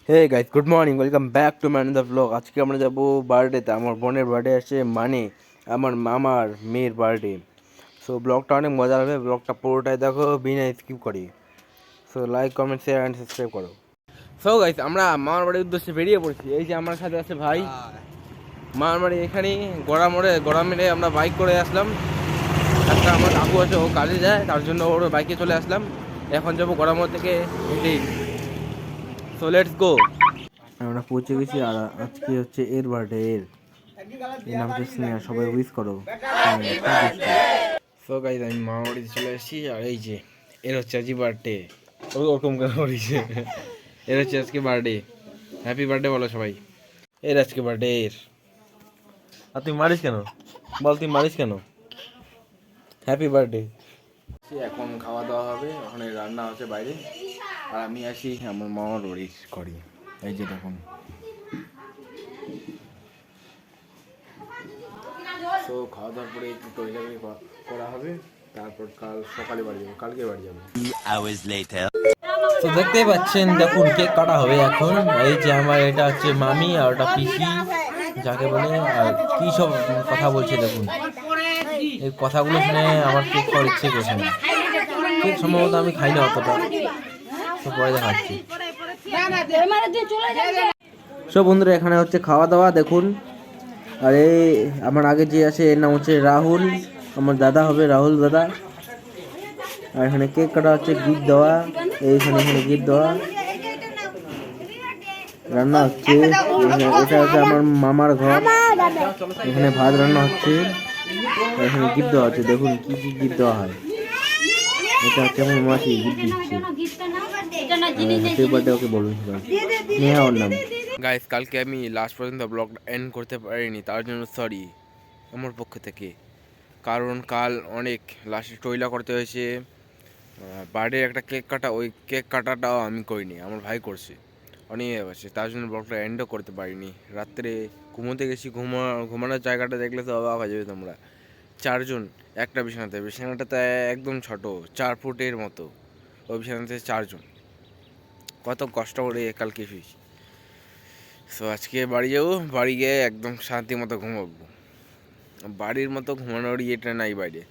Hey guys, good morning, welcome back to man the vlog. আজকে আমরা যাব বার্থডেতে। আমার বোনের বার্থডে আছে, মানে আমার মামার মেয়ের বার্থডে। সো ব্লগটা অনেক মজা হবে, ব্লগটা পুরোটাই দেখো বিনা স্কিপ করি। So like, comment, share and subscribe করো। সো গাইস, আমরা মামার বাড়ির উদ্দেশ্যে বেরিয়ে পড়েছি। এই যে আমার সাথে আছে ভাই। মামার বাড়ি এখানেই গড়া মেরে আমরা বাইক করে আসলাম। একটা আমার কাকু আছে, ও কাজে যায়, তার জন্য ওর বাইকে চলে আসলাম। এখন যাবো গড়ামোড় থেকে হেঁটেই। So let's go. আমরা পৌঁছে গেছি, আর আজকে হচ্ছে এর বার্থডে। এর নাম হচ্ছে স্নেহা, সবাই উইশ করো। সো গাইজ, আমি মামা বাড়িতে চলে এসেছি, আর এই যে এর হচ্ছে আজকে বার্থডে। ওরকম কেন করেছে? এর হচ্ছে আজকে বার্থডে। হ্যাপি বার্থডে বলো সবাই। এর আজকে বার্থডে এর। আর তুই মারিস কেন? বল, তুই মারিস কেন? Happy birthday. এখন খাওয়া দাওয়া হবে, ওখানে রান্না আছে বাইরে, আর আমি আসি আমার মামার বাড়ি করি। এই যে দেখুন। তো খাওয়া দাওয়ার পরে একটু টয়লেট করা হবে, তারপর কাল সকালে বাড়ি যাবো, কালকে বাড়ি যাবো। তো দেখতেই পাচ্ছেন, দেখুন কেক কাটা হবে এখন। এই যে আমার এটা হচ্ছে মামি, আর ওটা পিসি যাকে বলে, আর কি সব কথা বলছে দেখুন। এই কথাগুলো শুনে আমার কেক খাওয়ার ইচ্ছে করছে না। কেক সম্ভবত আমি খাই না অতটা, তো পরে দেখাচ্ছি। সব বন্ধুরা, এখানে হচ্ছে খাওয়া দাওয়া দেখুন। আর এই আমার আগে যে আছে, এর নাম হচ্ছে রাহুল, আমার দাদা হবে, রাহুল দাদা। আর এখানে কেক কাটা হচ্ছে, গিফট দেওয়া, এইখানে গিফট দেওয়া, রান্না হচ্ছে। এটা হচ্ছে আমার মামার ঘর, এখানে ভাত রান্না হচ্ছে, এখানে গিফট দেওয়া হচ্ছে। দেখুন কি কি গিফট দেওয়া হয়। এটা হচ্ছে আমার মাসি গিফট দিচ্ছে। হ্যাপি বার্থডে ওকে বলুন সবাই, স্নেহা ওর নাম। গাইস, কালকে আমি লাস্ট পর্যন্ত ব্লগটা এন্ড করতে পারিনি, তার জন্য সরি আমার পক্ষ থেকে। কারণ কাল অনেক লাস্টে টইলা করতে হয়েছে। বার্থডে একটা কেক কাটা, ওই কেক কাটাটাও আমি করিনি, আমার ভাই করছে, অনেক আছে, তার জন্য ব্লগটা এন্ডও করতে পারিনি। রাত্রে ঘুমোতে গেছি, ঘুমানোর জায়গাটা দেখলে তো অবাক হয়ে যাবে তোমরা। চারজন একটা বিছানাটাতে একদম ছোট, 4 ফুটের মতো। ওই বিছানাতে চারজন, কত কষ্ট করে কালকে শুয়েছি। সো আজকে বাড়ি যাবো, বাড়ি গিয়ে একদম শান্তি মতো ঘুমাবো। বাড়ির মতো ঘুমানোর ইয়েটা নাই বাইরে।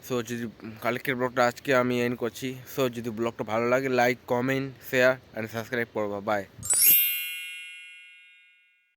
সো যদি কালকের ব্লগটা আজকে আমি এন্ড করছি। সো যদি ব্লগটা ভালো লাগে, like, comment, share and subscribe করবা। বাই।